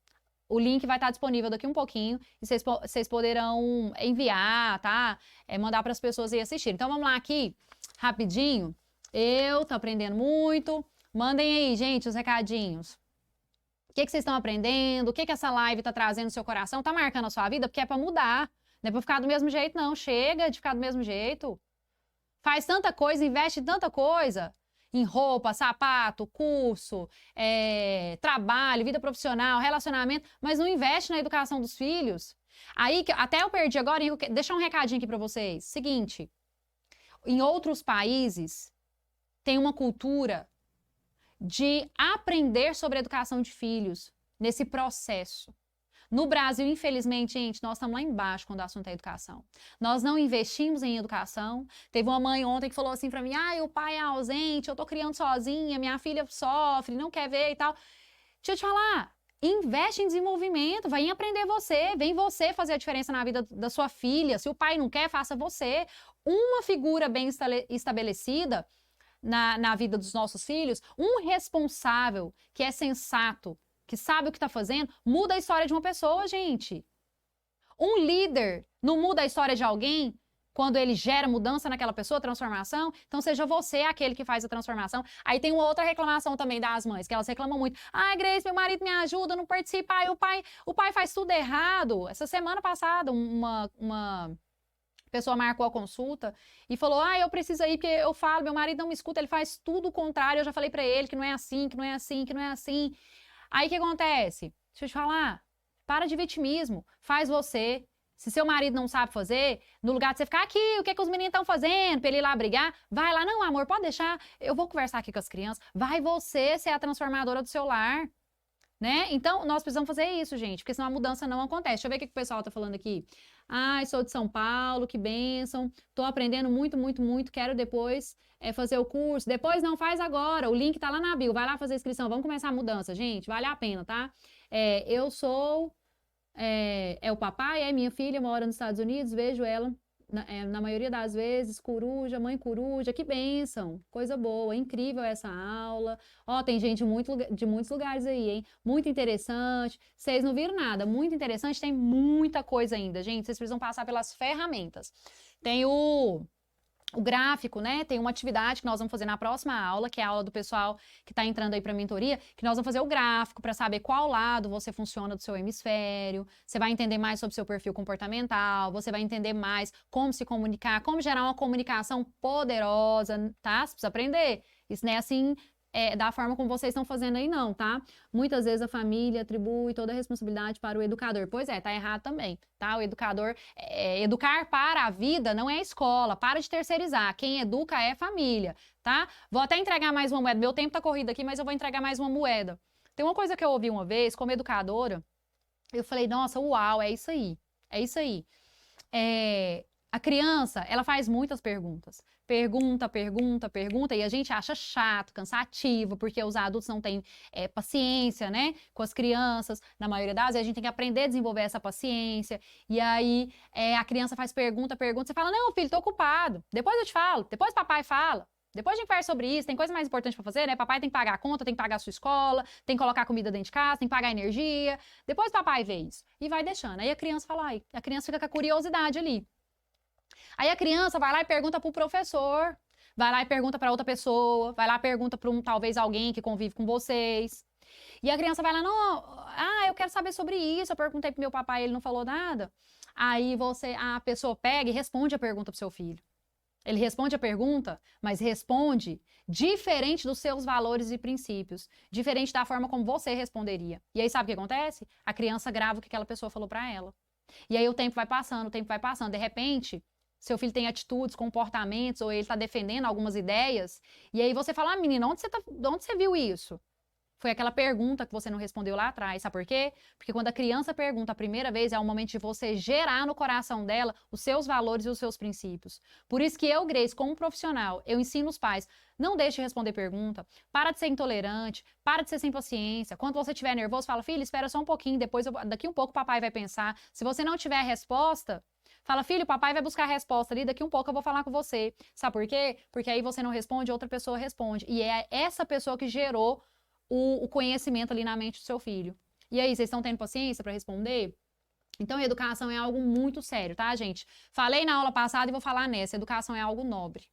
O link vai estar disponível daqui um pouquinho e vocês poderão enviar, tá? Mandar para as pessoas aí assistirem. Então, vamos lá aqui, rapidinho. Eu tô aprendendo muito. Mandem aí, gente, os recadinhos. O que vocês estão aprendendo? O que essa live tá trazendo no seu coração? Tá marcando a sua vida? Porque é para mudar. Não é para ficar do mesmo jeito, não. Chega de ficar do mesmo jeito. Faz tanta coisa, investe em tanta coisa. Em roupa, sapato, curso, trabalho, vida profissional, relacionamento, mas não investe na educação dos filhos. Aí, até eu perdi agora, deixa um recadinho aqui para vocês. Seguinte, em outros países, tem uma cultura de aprender sobre a educação de filhos nesse processo. No Brasil, infelizmente, gente, nós estamos lá embaixo quando o assunto é educação. Nós não investimos em educação. Teve uma mãe ontem que falou assim pra mim, o pai é ausente, eu tô criando sozinha, minha filha sofre, não quer ver e tal. Deixa eu te falar, investe em desenvolvimento, vai em aprender você, vem você fazer a diferença na vida da sua filha. Se o pai não quer, faça você. Uma figura bem estabelecida na vida dos nossos filhos, um responsável que é sensato, que sabe o que está fazendo, muda a história de uma pessoa, gente. Um líder não muda a história de alguém quando ele gera mudança naquela pessoa, transformação. Então, seja você aquele que faz a transformação. Aí tem uma outra reclamação também das mães, que elas reclamam muito. Grace, meu marido me ajuda, não participa. O pai faz tudo errado. Essa semana passada, uma pessoa marcou a consulta e falou, eu preciso ir porque eu falo, meu marido não me escuta, ele faz tudo o contrário. Eu já falei para ele que não é assim, que não é assim, que não é assim. Aí o que acontece? Deixa eu te falar, para de vitimismo, faz você. Se seu marido não sabe fazer, no lugar de você ficar aqui, o que os meninos estão fazendo, pra ele ir lá brigar, vai lá, não, amor, pode deixar, eu vou conversar aqui com as crianças, vai você ser a transformadora do seu lar, né? Então, nós precisamos fazer isso, gente, porque senão a mudança não acontece. Deixa eu ver o que o pessoal tá falando aqui. Sou de São Paulo, que bênção, tô aprendendo muito, quero depois fazer o curso. Depois não, faz agora, o link tá lá na bio, vai lá fazer a inscrição, vamos começar a mudança, gente, vale a pena, tá? Eu sou... o papai, minha filha mora nos Estados Unidos, vejo ela na maioria das vezes, coruja, mãe coruja, que bênção, coisa boa, incrível essa aula. Tem gente de muitos lugares aí, hein? Muito interessante. Vocês não viram nada, muito interessante, tem muita coisa ainda, gente. Vocês precisam passar pelas ferramentas. Tem o gráfico, né? Tem uma atividade que nós vamos fazer na próxima aula, que é a aula do pessoal que está entrando aí para a mentoria, que nós vamos fazer o gráfico para saber qual lado você funciona do seu hemisfério. Você vai entender mais sobre o seu perfil comportamental, você vai entender mais como se comunicar, como gerar uma comunicação poderosa, tá? Você precisa aprender. Isso não é assim, da forma como vocês estão fazendo aí, não, tá? Muitas vezes a família atribui toda a responsabilidade para o educador. Pois é, tá errado também, tá? O educador, educar para a vida não é a escola, para de terceirizar. Quem educa é a família, tá? Vou até entregar mais uma moeda. Meu tempo tá corrido aqui, mas eu vou entregar mais uma moeda. Tem uma coisa que eu ouvi uma vez, como educadora, eu falei, nossa, uau, é isso aí, é isso aí. A criança, ela faz muitas perguntas. Pergunta, pergunta, pergunta, e a gente acha chato, cansativo, porque os adultos não têm paciência, né, com as crianças. Na maioria das vezes, a gente tem que aprender a desenvolver essa paciência. E aí, a criança faz pergunta, pergunta, você fala, não, filho, tô ocupado. Depois eu te falo, depois papai fala. Depois a gente conversa sobre isso, tem coisa mais importante pra fazer, né? Papai tem que pagar a conta, tem que pagar a sua escola, tem que colocar comida dentro de casa, tem que pagar a energia. Depois papai vê isso. E vai deixando. Aí a criança fala, ai, a criança fica com a curiosidade ali. Aí a criança vai lá e pergunta pro professor, vai lá e pergunta para outra pessoa, vai lá e pergunta para talvez alguém que convive com vocês. E a criança vai lá, não, eu quero saber sobre isso, eu perguntei pro meu papai, ele não falou nada. Aí a pessoa pega e responde a pergunta pro seu filho. Ele responde a pergunta, mas responde diferente dos seus valores e princípios, diferente da forma como você responderia. E aí sabe o que acontece? A criança grava o que aquela pessoa falou para ela. E aí o tempo vai passando, o tempo vai passando. De repente, seu filho tem atitudes, comportamentos, ou ele está defendendo algumas ideias, e aí você fala, menina, onde você viu isso? Foi aquela pergunta que você não respondeu lá atrás, sabe por quê? Porque quando a criança pergunta a primeira vez, é o momento de você gerar no coração dela os seus valores e os seus princípios. Por isso que eu, Grace, como profissional, eu ensino os pais, não deixe de responder pergunta, para de ser intolerante, para de ser sem paciência. Quando você estiver nervoso, fala, filho, espera só um pouquinho, daqui um pouco o papai vai pensar. Se você não tiver a resposta, fala, filho, o papai vai buscar a resposta ali, daqui um pouco eu vou falar com você. Sabe por quê? Porque aí você não responde, outra pessoa responde. E é essa pessoa que gerou o conhecimento ali na mente do seu filho. E aí, vocês estão tendo paciência para responder? Então, educação é algo muito sério, tá, gente? Falei na aula passada e vou falar nessa. Educação é algo nobre.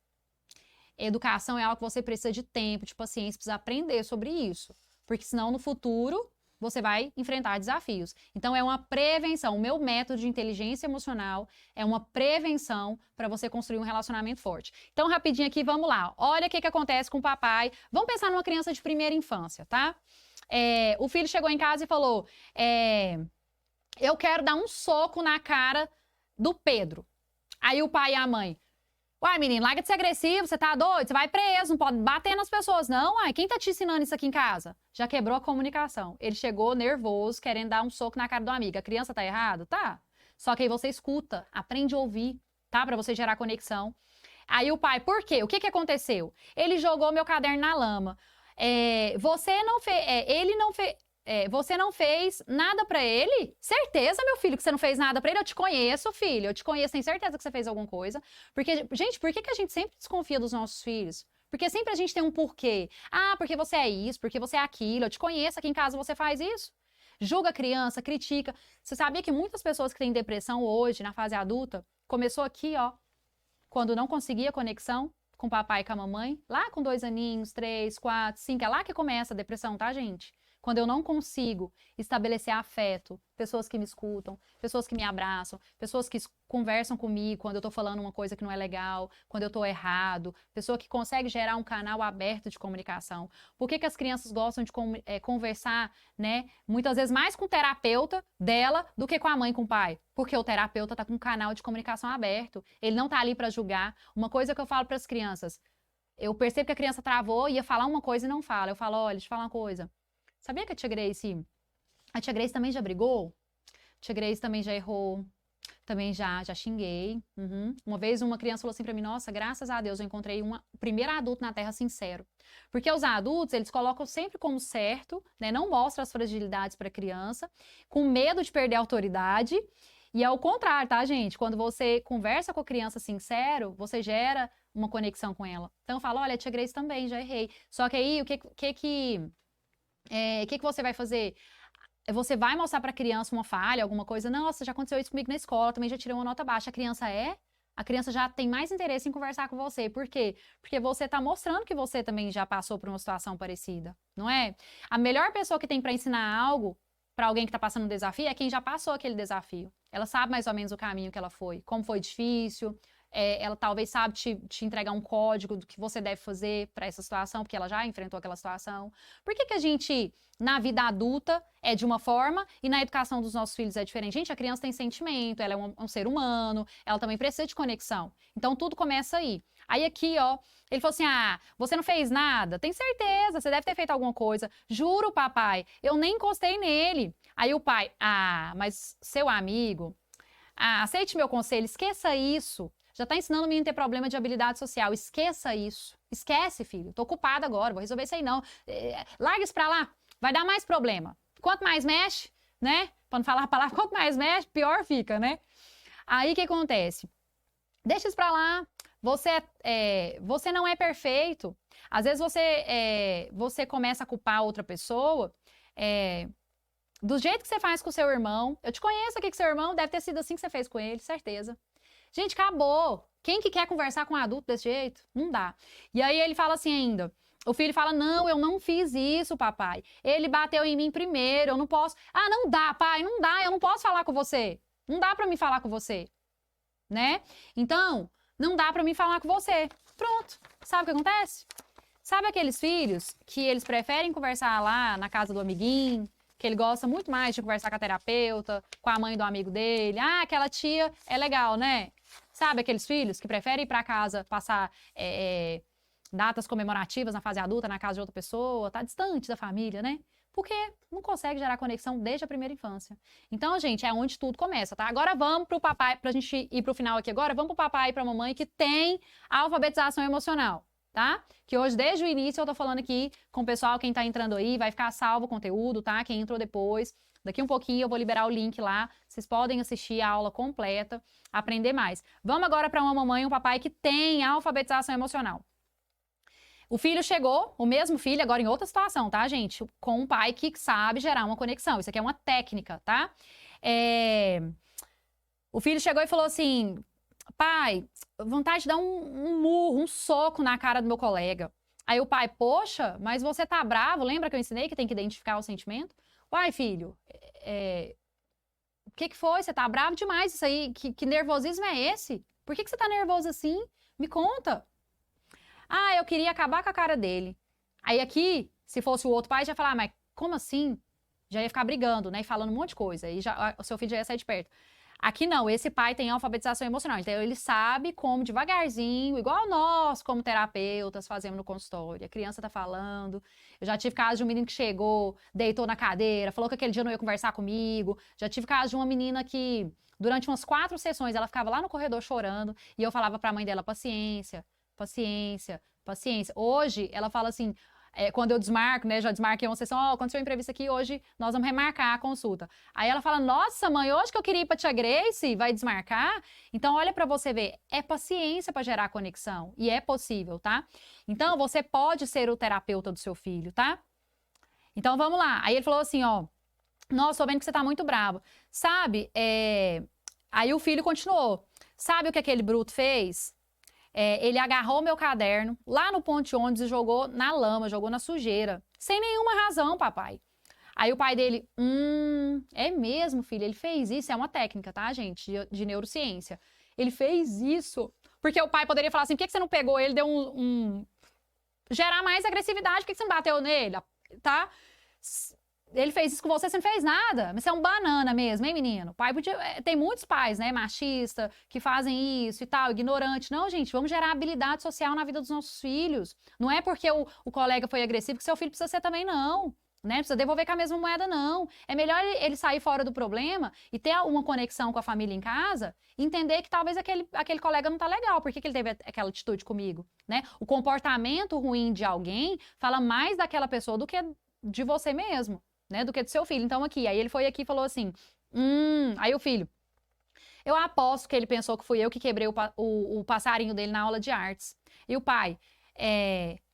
Educação é algo que você precisa de tempo, de paciência, precisa aprender sobre isso. Porque senão, no futuro, você vai enfrentar desafios. Então, é uma prevenção. O meu método de inteligência emocional é uma prevenção para você construir um relacionamento forte. Então, rapidinho aqui, vamos lá. Olha o que acontece com o papai. Vamos pensar numa criança de primeira infância, tá? O filho chegou em casa e falou, eu quero dar um soco na cara do Pedro. Aí o pai e a mãe, uai, menino, larga de ser agressivo, você tá doido? Você vai preso, não pode bater nas pessoas, não. Uai, quem tá te ensinando isso aqui em casa? Já quebrou a comunicação. Ele chegou nervoso, querendo dar um soco na cara do amigo. A criança tá errado? Tá. Só que aí você escuta, aprende a ouvir, tá? Pra você gerar conexão. Aí o pai, por quê? O que aconteceu? Ele jogou meu caderno na lama. Você não fez... ele não fez... você não fez nada pra ele? Certeza, meu filho, que você não fez nada pra ele? Eu te conheço, filho. Eu te conheço, tenho certeza que você fez alguma coisa. Porque, gente, por que a gente sempre desconfia dos nossos filhos? Porque sempre a gente tem um porquê. Ah, porque você é isso, porque você é aquilo. Eu te conheço, aqui em casa você faz isso. Julga a criança, critica. Você sabia que muitas pessoas que têm depressão hoje, na fase adulta, começou aqui, ó, quando não conseguia conexão com o papai e com a mamãe, lá com 2 aninhos, 3, 4, 5, é lá que começa a depressão, tá, gente? Quando eu não consigo estabelecer afeto, pessoas que me escutam, pessoas que me abraçam, pessoas que conversam comigo quando eu tô falando uma coisa que não é legal, quando eu tô errado, pessoa que consegue gerar um canal aberto de comunicação. Por que as crianças gostam de conversar, né, muitas vezes mais com o terapeuta dela do que com a mãe e com o pai? Porque o terapeuta tá com um canal de comunicação aberto, ele não tá ali para julgar. Uma coisa que eu falo para as crianças, eu percebo que a criança travou, ia falar uma coisa e não fala. Eu falo, olha, deixa eu falar uma coisa. Sabia que a tia Grace também já brigou? A tia Grace também já errou, também já xinguei. Uma vez uma criança falou assim pra mim, nossa, graças a Deus eu encontrei o primeiro adulto na Terra sincero. Porque os adultos, eles colocam sempre como certo, né? Não mostram as fragilidades pra criança, com medo de perder a autoridade. E é o contrário, tá, gente? Quando você conversa com a criança sincero, você gera uma conexão com ela. Então eu falo, olha, a tia Grace também, já errei. Só que aí, o que você vai fazer? Você vai mostrar para a criança uma falha, alguma coisa? Nossa, já aconteceu isso comigo na escola, também já tirei uma nota baixa. A criança a criança já tem mais interesse em conversar com você. Por quê? Porque você está mostrando que você também já passou por uma situação parecida, não é? A melhor pessoa que tem para ensinar algo para alguém que está passando um desafio é quem já passou aquele desafio. Ela sabe mais ou menos o caminho que ela foi, como foi difícil, ela talvez sabe te entregar um código do que você deve fazer para essa situação, porque ela já enfrentou aquela situação. Por que que a gente, na vida adulta, é de uma forma e na educação dos nossos filhos é diferente? Gente, a criança tem sentimento, ela é um ser humano, ela também precisa de conexão. Então, tudo começa aí. Aí aqui, ó, ele falou assim, você não fez nada? Tem certeza, você deve ter feito alguma coisa. Juro, papai, eu nem encostei nele. Aí o pai, mas seu amigo, aceite meu conselho, esqueça isso. Já tá ensinando o menino a ter problema de habilidade social. Esqueça isso. Esquece, filho. Tô ocupada agora, vou resolver isso aí não. Larga isso pra lá. Vai dar mais problema. Quanto mais mexe, né? Pra não falar a palavra, quanto mais mexe, pior fica, né? Aí o que acontece? Deixa isso pra lá. Você não é perfeito. Às vezes você começa a culpar outra pessoa do jeito que você faz com o seu irmão. Eu te conheço aqui com seu irmão, deve ter sido assim que você fez com ele, certeza. Gente, acabou. Quem que quer conversar com um adulto desse jeito? Não dá. E aí ele fala assim ainda. O filho fala, não, eu não fiz isso, papai. Ele bateu em mim primeiro, eu não posso... não dá, pai, não dá, eu não posso falar com você. Não dá pra mim falar com você. Né? Então, não dá pra mim falar com você. Pronto. Sabe o que acontece? Sabe aqueles filhos que eles preferem conversar lá na casa do amiguinho, que ele gosta muito mais de conversar com a terapeuta, com a mãe do amigo dele. Aquela tia é legal, né? Sabe aqueles filhos que preferem ir para casa passar datas comemorativas na fase adulta, na casa de outra pessoa, tá distante da família, né? Porque não consegue gerar conexão desde a primeira infância. Então, gente, é onde tudo começa, tá? Agora vamos pro papai, pra gente ir pro final aqui agora, vamos pro papai e pra mamãe que tem alfabetização emocional, tá? Que hoje, desde o início, eu tô falando aqui com o pessoal, quem tá entrando aí, vai ficar salvo o conteúdo, tá? Quem entrou depois, daqui um pouquinho eu vou liberar o link lá, vocês podem assistir a aula completa, aprender mais. Vamos agora para uma mamãe e um papai que tem alfabetização emocional. O filho chegou, o mesmo filho, agora em outra situação, tá, gente? Com um pai que sabe gerar uma conexão. Isso aqui é uma técnica, tá? O filho chegou e falou assim, pai, vontade de dar um murro, um soco na cara do meu colega. Aí o pai, poxa, mas você tá bravo? Lembra que eu ensinei que tem que identificar o sentimento? Uai, filho, o que foi? Você tá bravo demais isso aí? Que nervosismo é esse? Por que você tá nervoso assim? Me conta. Eu queria acabar com a cara dele. Aí aqui, se fosse o outro pai, já ia falar, mas como assim? Já ia ficar brigando, né? E falando um monte de coisa. Aí o seu filho já ia sair de perto. Aqui não, esse pai tem alfabetização emocional, então ele sabe como devagarzinho, igual nós, como terapeutas, fazemos no consultório. A criança tá falando, eu já tive caso de um menino que chegou, deitou na cadeira, falou que aquele dia não ia conversar comigo. Já tive caso de uma menina que, durante umas 4 sessões, ela ficava lá no corredor chorando, e eu falava pra mãe dela, paciência, paciência, paciência. Hoje, ela fala assim... quando eu desmarco, né, já desmarquei uma sessão, aconteceu uma entrevista aqui, hoje nós vamos remarcar a consulta. Aí ela fala, nossa mãe, hoje que eu queria ir pra tia Grace, vai desmarcar? Então olha pra você ver, é paciência pra gerar conexão, e é possível, tá? Então você pode ser o terapeuta do seu filho, tá? Então vamos lá, aí ele falou assim, nossa, tô vendo que você tá muito bravo. Sabe, aí o filho continuou, sabe o que aquele bruto fez? Ele agarrou meu caderno lá no ponto de ônibus e jogou na lama, jogou na sujeira. Sem nenhuma razão, papai. Aí o pai dele, é mesmo, filho, ele fez isso. É uma técnica, tá, gente, de neurociência. Ele fez isso. Porque o pai poderia falar assim, por que você não pegou ele, deu gerar mais agressividade, por que você não bateu nele, tá? Ele fez isso com você, você não fez nada. Mas você é um banana mesmo, hein, menino? Pai podia... Tem muitos pais, né, machista, que fazem isso e tal, ignorante. Não, gente, vamos gerar habilidade social na vida dos nossos filhos. Não é porque o colega foi agressivo que seu filho precisa ser também, não. Né? Precisa devolver com a mesma moeda, não. É melhor ele sair fora do problema e ter uma conexão com a família em casa, entender que talvez aquele colega não tá legal. Por que ele teve aquela atitude comigo? Né? O comportamento ruim de alguém fala mais daquela pessoa do que de você mesmo. Né, do que do seu filho. Então aqui, aí ele foi aqui e falou assim, aí o filho, eu aposto que ele pensou que fui eu que quebrei o passarinho dele na aula de artes. E o pai,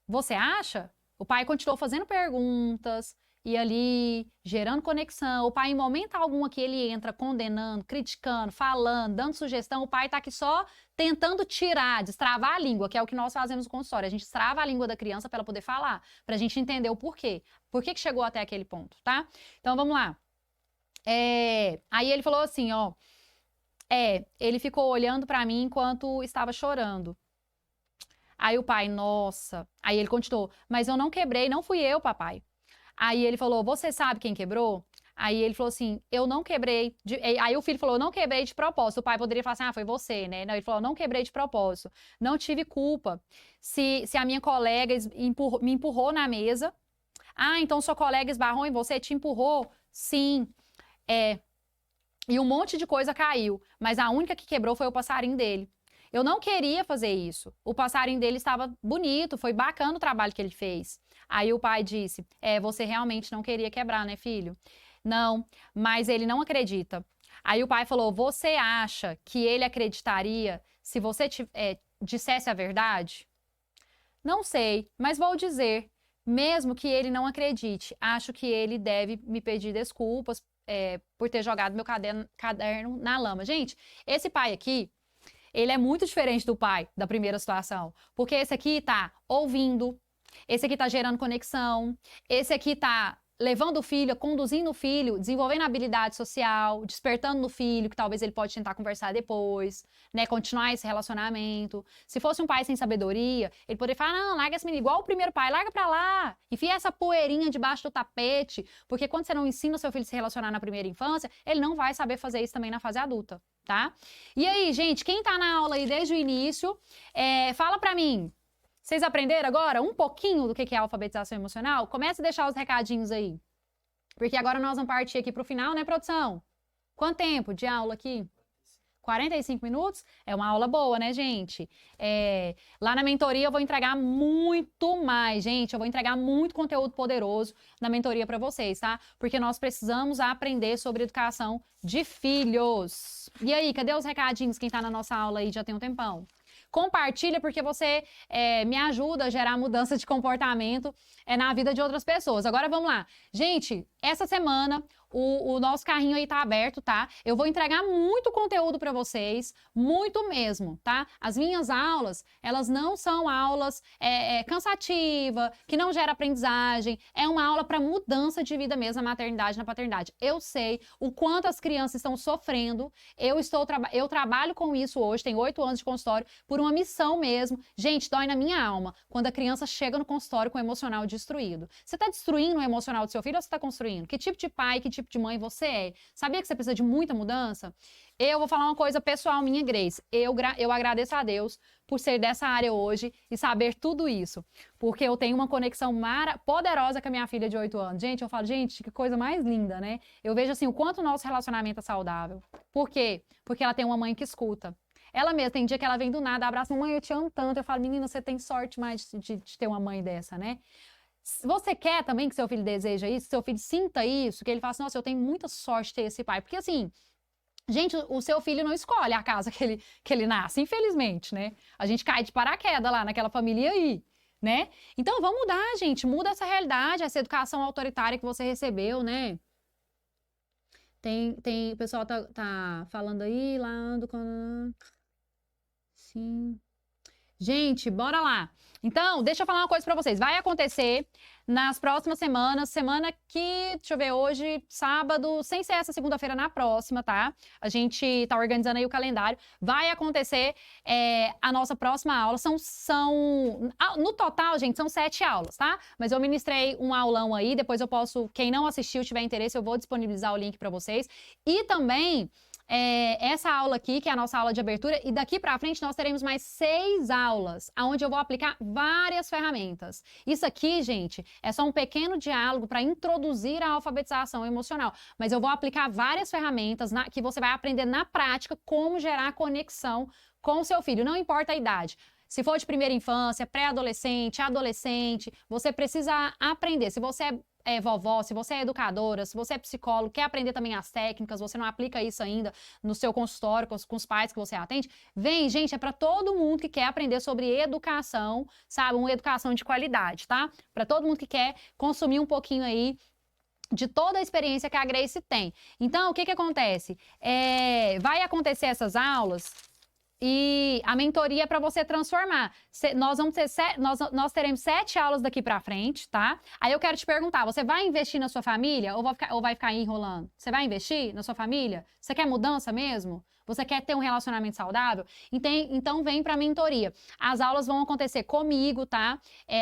você acha? O pai continuou fazendo perguntas e ali gerando conexão. O pai, em momento algum aqui, ele entra condenando, criticando, falando, dando sugestão. O pai tá aqui só tentando tirar, destravar a língua, que é o que nós fazemos no consultório. A gente destrava a língua da criança para ela poder falar, pra gente entender o porquê. Por que chegou até aquele ponto, tá? Então, vamos lá. Aí ele falou assim, ó. Ele ficou olhando pra mim enquanto estava chorando. Aí o pai, nossa. Aí ele continuou, mas eu não quebrei, não fui eu, papai. Aí ele falou, você sabe quem quebrou? Aí ele falou assim, eu não quebrei. Aí o filho falou, não quebrei de propósito. O pai poderia falar assim, ah, foi você, né? Não, ele falou, não quebrei de propósito. Não tive culpa. Se a minha colega me empurrou na mesa. Ah, então sua colega esbarrou em você, te empurrou? Sim. E um monte de coisa caiu. Mas a única que quebrou foi o passarinho dele. Eu não queria fazer isso. O passarinho dele estava bonito, foi bacana o trabalho que ele fez. Aí o pai disse, você realmente não queria quebrar, né, filho? Não, mas ele não acredita. Aí o pai falou, você acha que ele acreditaria se você dissesse a verdade? Não sei, mas vou dizer. Mesmo que ele não acredite, acho que ele deve me pedir desculpas por ter jogado meu caderno na lama. Gente, esse pai aqui, ele é muito diferente do pai da primeira situação. Porque esse aqui tá ouvindo, esse aqui tá gerando conexão, esse aqui tá levando o filho, conduzindo o filho, desenvolvendo habilidade social, despertando no filho, que talvez ele pode tentar conversar depois, né, continuar esse relacionamento. Se fosse um pai sem sabedoria, ele poderia falar, não, larga esse menino, igual o primeiro pai, larga pra lá, enfia essa poeirinha debaixo do tapete, porque quando você não ensina o seu filho a se relacionar na primeira infância, ele não vai saber fazer isso também na fase adulta, tá? E aí, gente, quem tá na aula aí desde o início, fala pra mim, vocês aprenderam agora um pouquinho do que é alfabetização emocional? Comece a deixar os recadinhos aí. Porque agora nós vamos partir aqui pro final, né, produção? Quanto tempo de aula aqui? 45 minutos? É uma aula boa, né, gente? Lá na mentoria eu vou entregar muito mais, gente. Eu vou entregar muito conteúdo poderoso na mentoria para vocês, tá? Porque nós precisamos aprender sobre educação de filhos. E aí, cadê os recadinhos? Quem tá na nossa aula aí já tem um tempão? Compartilha porque você me ajuda a gerar mudança de comportamento na vida de outras pessoas. Agora vamos lá. Gente, essa semana o nosso carrinho aí tá aberto, tá? Eu vou entregar muito conteúdo para vocês, muito mesmo, tá? As minhas aulas, elas não são aulas cansativa, que não gera aprendizagem, é uma aula para mudança de vida mesmo na maternidade, na paternidade. Eu sei o quanto as crianças estão sofrendo, eu trabalho com isso hoje, tenho 8 anos de consultório, por uma missão mesmo. Gente, dói na minha alma quando a criança chega no consultório com o emocional destruído. Você tá destruindo o emocional do seu filho ou você tá construindo? Que tipo de pai, que tipo de mãe você é? Sabia que você precisa de muita mudança? Eu vou falar uma coisa pessoal minha, Grace. Eu agradeço a Deus por ser dessa área hoje e saber tudo isso. Porque eu tenho uma conexão poderosa com a minha filha de 8 anos. Gente, eu falo, gente, que coisa mais linda, né? Eu vejo assim o quanto o nosso relacionamento é saudável. Por quê? Porque ela tem uma mãe que escuta. Ela mesma, tem dia que ela vem do nada, abraça, mamãe, eu te amo tanto. Eu falo, menina, você tem sorte mais de ter uma mãe dessa, né? Você quer também que seu filho deseja isso, que seu filho sinta isso, que ele faça, nossa, eu tenho muita sorte de ter esse pai. Porque assim, gente, o seu filho não escolhe a casa que ele nasce, infelizmente, né? A gente cai de paraquedas lá naquela família aí, né? Então vamos mudar, gente, muda essa realidade, essa educação autoritária que você recebeu, né? O pessoal tá falando aí lá do... Sim... Gente, bora lá. Então, deixa eu falar uma coisa pra vocês. Vai acontecer nas próximas semanas, semana que, deixa eu ver, hoje, sábado, sem ser essa segunda-feira, na próxima, tá? A gente tá organizando aí o calendário. Vai acontecer a nossa próxima aula. No total, gente, são 7 aulas, tá? Mas eu ministrei um aulão aí, depois eu posso, quem não assistiu, tiver interesse, eu vou disponibilizar o link pra vocês. E também... essa aula aqui, que é a nossa aula de abertura, e daqui pra frente nós teremos mais 6 aulas, onde eu vou aplicar várias ferramentas. Isso aqui, gente, é só um pequeno diálogo para introduzir a alfabetização emocional, mas eu vou aplicar várias ferramentas que você vai aprender na prática como gerar conexão com o seu filho, não importa a idade. Se for de primeira infância, pré-adolescente, adolescente, você precisa aprender. Se você é vovó, se você é educadora, se você é psicólogo, quer aprender também as técnicas, você não aplica isso ainda no seu consultório, com os pais que você atende, vem, gente, é para todo mundo que quer aprender sobre educação, sabe? Uma educação de qualidade, tá? Para todo mundo que quer consumir um pouquinho aí de toda a experiência que a Grace tem. Então, o que que acontece? Vai acontecer essas aulas e a mentoria é para você transformar. Nós teremos 7 aulas daqui para frente, tá? Aí eu quero te perguntar, você vai investir na sua família ou vai ficar aí enrolando? Você vai investir na sua família? Você quer mudança mesmo? Você quer ter um relacionamento saudável? Então vem para a mentoria. As aulas vão acontecer comigo, tá?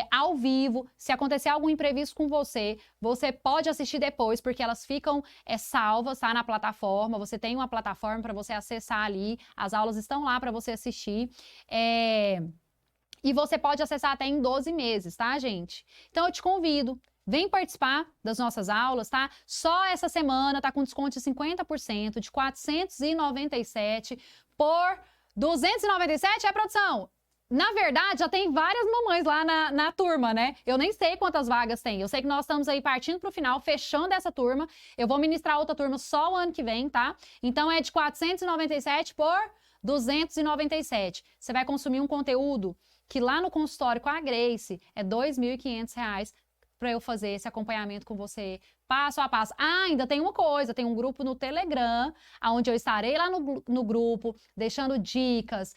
Ao vivo. Se acontecer algum imprevisto com você, você pode assistir depois, porque elas ficam salvas, tá? Na plataforma. Você tem uma plataforma para você acessar ali. As aulas estão lá para você assistir. E você pode acessar até em 12 meses, tá, gente? Então eu te convido. Vem participar das nossas aulas, tá? Só essa semana tá com desconto de 50%, de 497 por 297, produção? Na verdade, já tem várias mamães lá na turma, né? Eu nem sei quantas vagas tem. Eu sei que nós estamos aí partindo pro final, fechando essa turma. Eu vou ministrar outra turma só o ano que vem, tá? Então é de 497 por 297. Você vai consumir um conteúdo que lá no consultório com a Grace é R$ 2.500 para eu fazer esse acompanhamento com você, passo a passo. Ainda tem uma coisa, tem um grupo no Telegram, onde eu estarei lá no grupo, deixando dicas,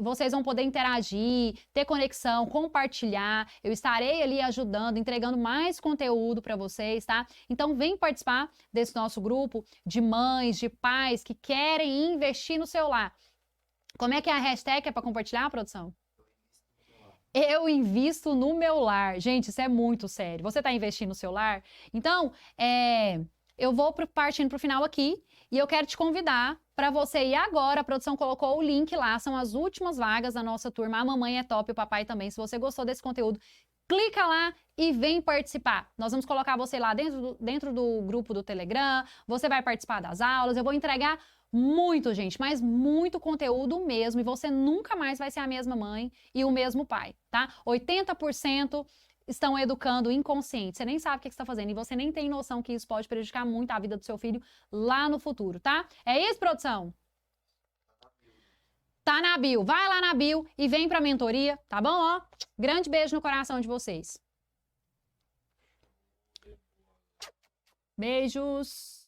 vocês vão poder interagir, ter conexão, compartilhar, eu estarei ali ajudando, entregando mais conteúdo para vocês, tá? Então vem participar desse nosso grupo de mães, de pais que querem investir no celular. Como é que é a hashtag para compartilhar, produção? Eu invisto no meu lar. Gente, isso é muito sério. Você está investindo no seu lar? Então, eu vou partindo para o final aqui e eu quero te convidar para você ir agora. A produção colocou o link lá, são as últimas vagas da nossa turma. A mamãe é top, o papai também. Se você gostou desse conteúdo, clica lá e vem participar. Nós vamos colocar você lá dentro do grupo do Telegram, você vai participar das aulas, eu vou entregar muito, gente, mas muito conteúdo mesmo, e você nunca mais vai ser a mesma mãe e o mesmo pai, tá? 80% estão educando inconsciente, você nem sabe o que você está fazendo, e você nem tem noção que isso pode prejudicar muito a vida do seu filho lá no futuro, tá? É isso, produção? Tá na bio, vai lá na bio e vem pra mentoria, tá bom? Ó, grande beijo no coração de vocês. Beijos!